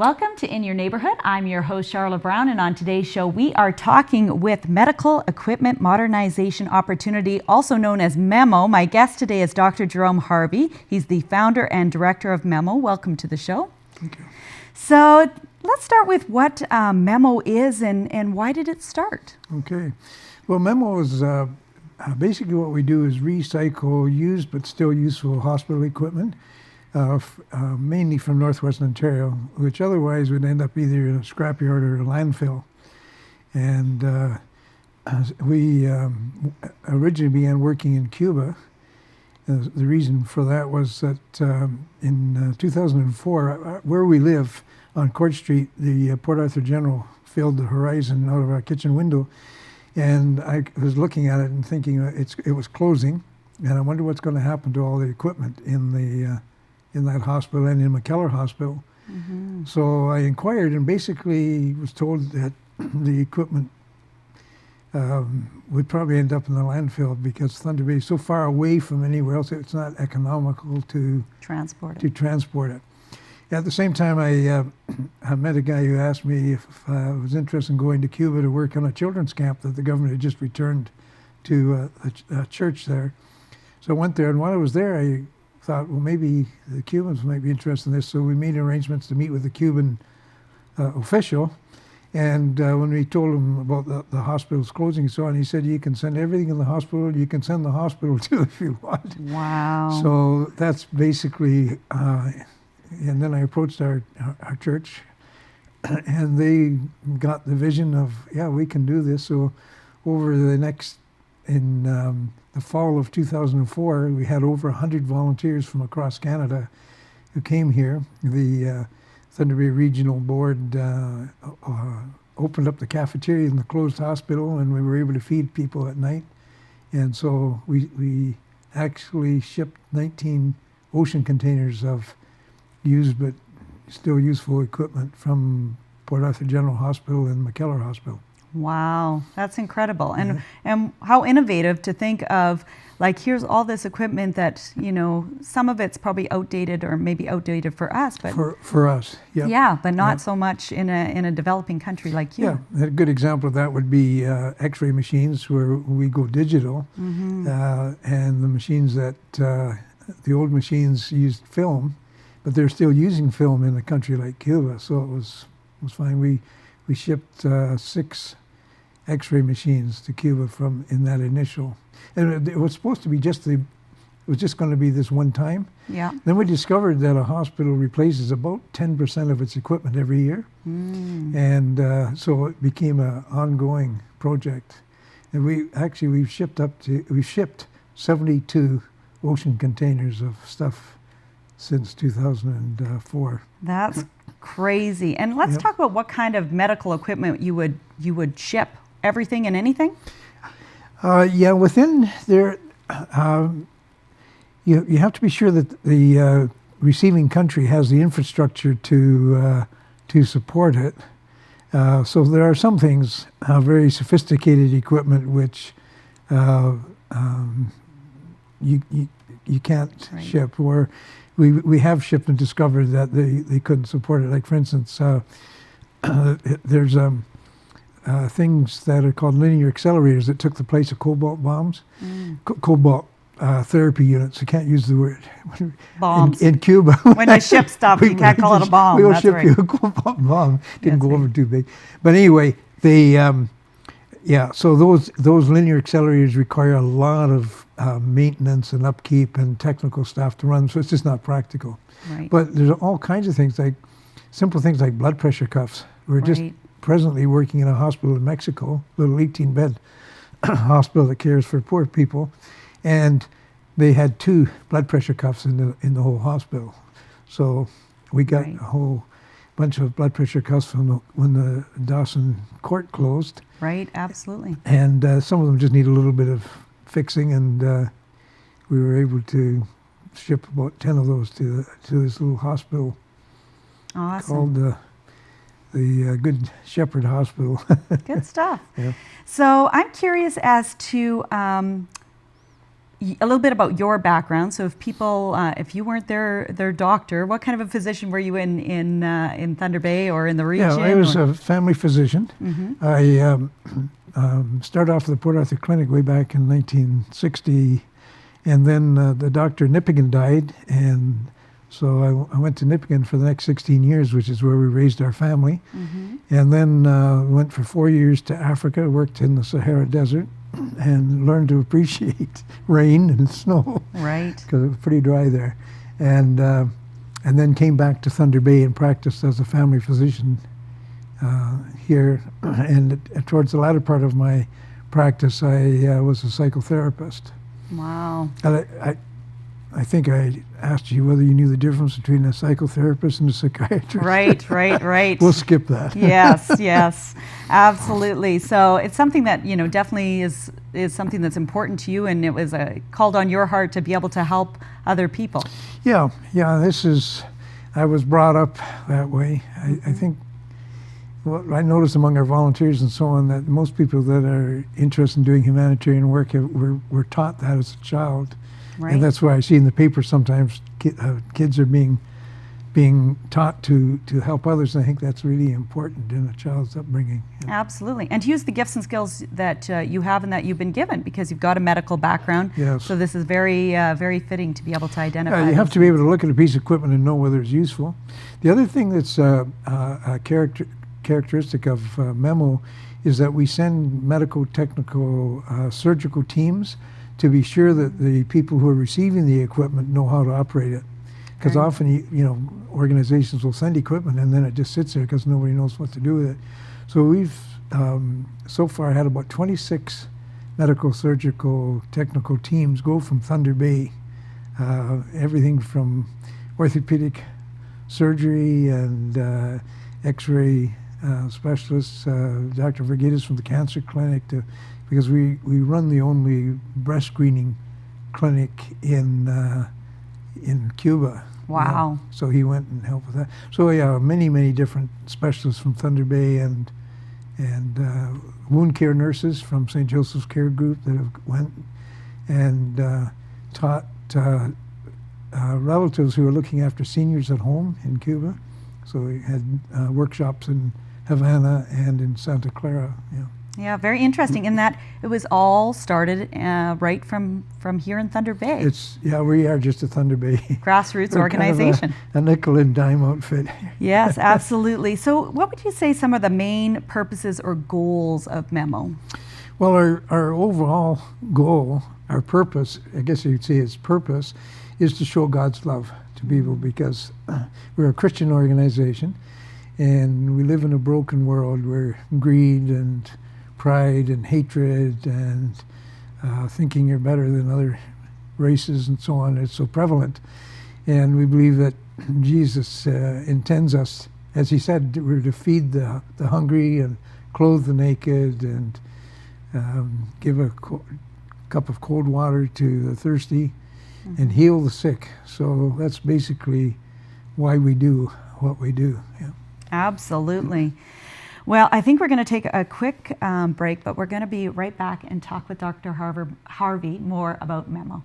Welcome to In Your Neighborhood. I'm your host, Charlotte Brown, and on today's show, we are talking with Medical Equipment Modernization Opportunity, also known as Memo. My guest today is Dr. Jerome Harvey. He's the founder and director of Memo. Welcome to the show. Thank you. So let's start with what Memo is and why did it start? Okay. Well, Memo is basically what we do is recycle used but still useful hospital equipment, mainly from northwestern Ontario, which otherwise would end up either in a scrapyard or a landfill. And we originally began working in Cuba. The reason for that was that in 2004, where we live on Court Street, the Port Arthur General filled the horizon out of our kitchen window. And I was looking at it and thinking it was closing, and I wonder what's going to happen to all the equipment in that hospital and in McKellar Hospital. Mm-hmm. So I inquired and basically was told that the equipment would probably end up in the landfill because Thunder Bay is so far away from anywhere else, it's not economical to transport it. At the same time, I met a guy who asked me if I was interested in going to Cuba to work on a children's camp that the government had just returned to a church there. So I went there, and while I was there, I thought, well, maybe the Cubans might be interested in this. So we made arrangements to meet with the Cuban official. And when we told him about the hospital's closing and so on, he said, you can send everything in the hospital. You can send the hospital too if you want. Wow. So that's basically, and then I approached our church, and they got the vision of, yeah, we can do this. So over the next, in the fall of 2004, we had over 100 volunteers from across Canada who came here. The Thunder Bay Regional Board opened up the cafeteria in the closed hospital, and we were able to feed people at night. And so we actually shipped 19 ocean containers of used but still useful equipment from Port Arthur General Hospital and McKellar Hospital. Wow, that's incredible. And how innovative to think of, like, here's all this equipment that, you know, some of it's probably outdated or maybe outdated for us, but for us, yeah. Yeah, but not so much in a developing country like you. Yeah, a good example of that would be X-ray machines where we go digital, mm-hmm. And the machines that the old machines used film, but they're still using film in a country like Cuba, so it was fine. We shipped 6 X-ray machines to Cuba from in that initial, and it was supposed to be it was just going to be this one time. Yeah. Then we discovered that a hospital replaces about 10% of its equipment every year, and so it became an ongoing project. And we've shipped 72 ocean containers of stuff since 2004. That's crazy. And let's talk about what kind of medical equipment you would ship. Everything and anything? Yeah, within there, you have to be sure that the receiving country has the infrastructure to support it. So there are some things, very sophisticated equipment, which you can't ship, or we have shipped and discovered that they couldn't support it. Like, for instance, there's things that are called linear accelerators that took the place of cobalt bombs, cobalt therapy units. I can't use the word. Bombs. In Cuba. When I ship stuff, you can't call it a bomb. We'll ship you a cobalt bomb. Didn't go over too big. But anyway, so those linear accelerators require a lot of maintenance and upkeep and technical stuff to run, so it's just not practical. Right. But there's all kinds of things, like simple things like blood pressure cuffs. We're just presently working in a hospital in Mexico, a little 18-bed hospital that cares for poor people, and they had 2 blood pressure cuffs in the whole hospital. So we got a whole bunch of blood pressure cuffs when the Dawson court closed. Right, absolutely. And some of them just need a little bit of fixing, and we were able to ship about 10 of those to this little hospital. Awesome. Called the Good Shepherd Hospital. Good stuff. Yeah. So I'm curious as to a little bit about your background. So if people, if you weren't their doctor, what kind of a physician were you in Thunder Bay or in the region? Yeah, I was a family physician. Mm-hmm. I started off at the Port Arthur Clinic way back in 1960, and then the doctor Nippigan died, and so I went to Nippigan for the next 16 years, which is where we raised our family. Mm-hmm. And then went for 4 years to Africa, worked in the Sahara Desert, and learned to appreciate rain and snow. Right. Because it was pretty dry there. And then came back to Thunder Bay and practiced as a family physician here. And towards the latter part of my practice, I was a psychotherapist. Wow. And I think I asked you whether you knew the difference between a psychotherapist and a psychiatrist. Right. We'll skip that. Yes, absolutely. So it's something that, definitely is something that's important to you, and it was called on your heart to be able to help other people. Yeah, I was brought up that way. I think what I noticed among our volunteers and so on, that most people that are interested in doing humanitarian work were taught that as a child. Right. And that's why I see in the paper sometimes kids are being taught to help others. And I think that's really important in a child's upbringing. Yeah. Absolutely. And to use the gifts and skills that you have and that you've been given, because you've got a medical background. Yes. So this is very, very fitting to be able to identify. You have to be able to look at a piece of equipment and know whether it's useful. The other thing that's a characteristic of Memo is that we send medical, technical, surgical teams to be sure that the people who are receiving the equipment know how to operate it. Because often, organizations will send equipment and then it just sits there because nobody knows what to do with it. So we've so far had about 26 medical, surgical, technical teams go from Thunder Bay. Everything from orthopedic surgery and X-ray specialists, Dr. Verghese from the cancer clinic, because we run the only breast screening clinic in Cuba. Wow. So he went and helped with that. So yeah, many different specialists from Thunder Bay and wound care nurses from St. Joseph's Care Group that have went and taught relatives who are looking after seniors at home in Cuba. So we had workshops in Havana and in Santa Clara. Yeah. Yeah, very interesting in that it was all started right from here in Thunder Bay. We are just a Thunder Bay grassroots organization. Kind of a nickel and dime outfit. Yes, absolutely. So what would you say some of the main purposes or goals of Memo? Well, our overall goal, our purpose, I guess you'd say its purpose, is to show God's love to people, because we're a Christian organization and we live in a broken world where greed and pride and hatred and thinking you're better than other races and so on is so prevalent. And we believe that Jesus intends us, as he said, we're to feed the hungry and clothe the naked and give a cup of cold water to the thirsty and heal the sick. So that's basically why we do what we do. Yeah. Absolutely. Well, I think we're going to take a quick break, but we're going to be right back and talk with Dr. Harvey more about Memo.